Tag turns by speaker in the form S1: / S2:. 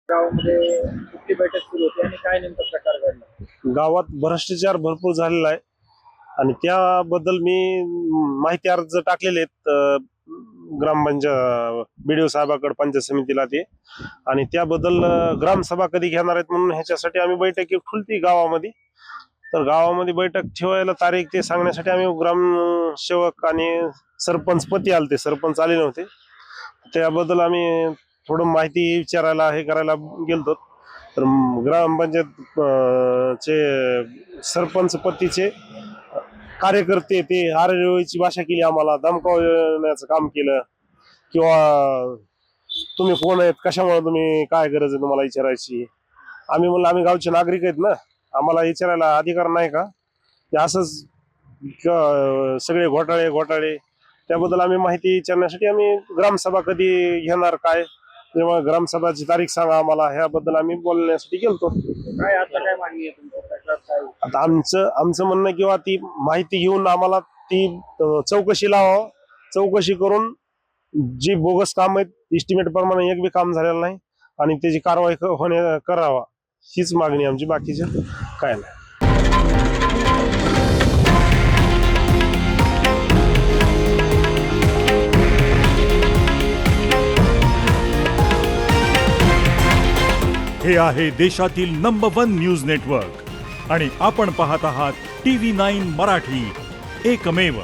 S1: गावामध्ये कुठली बैठक सुरू होती आणि काय नेमका प्रकार घडला?
S2: गावात भ्रष्टाचार भरपूर झालेला आहे आणि त्याबद्दल मी माहिती अर्ज टाकलेले आहेत ग्रामपंचायत BDO साहेबाकडे पंचायत समितीला ते, आणि त्याबद्दल ग्रामसभा कधी घेणार आहेत म्हणून ह्याच्यासाठी आम्ही बैठक ठेवली गावामध्ये. तर गावामध्ये बैठक ठेवायला तारीख ते सांगण्यासाठी आम्ही ग्रामसेवक आणि सरपंच पती आले, ते सरपंच आले नव्हते. त्याबद्दल आम्ही थोडं माहिती विचारायला हे करायला गेलतो. तर ग्रामपंचायत चे सरपंच पतीचे कार्यकर्ते ते आरळीची भाषा केली, आम्हाला धमकावण्याचं काम केलं, किंवा तुम्ही कोण आहेत, कशामुळे तुम्ही, काय गरज आहे तुम्हाला विचारायची. आम्ही म्हणलं आम्ही गावचे नागरिक आहेत ना, आम्हाला विचारायला अधिकार नाही का? ते असंच सगळे घोटाळे त्याबद्दल आम्ही माहिती विचारण्यासाठी आम्ही ग्रामसभा कधी घेणार, काय तेव्हा ग्रामसभाची तारीख सांगा आम्हाला, ह्याबद्दल आम्ही बोलण्यासाठी गेलतो.
S1: काय आता काय मागणी आहे तुमची, तक्रार काय?
S2: आता आमचं म्हणणं किंवा ती माहिती घेऊन आम्हाला ती चौकशी लावावं, चौकशी करून जी बोगस काम आहेत इस्टिमेट प्रमाणे एक बी काम झालेलं नाही आणि त्याची कारवाई करावा, हीच मागणी आमची, बाकीचे काय नाही.
S3: हे आहे देशातील नंबर 1 न्यूज नेटवर्क आणि आपण पाहत आहात TV9 मराठी, एकमेव.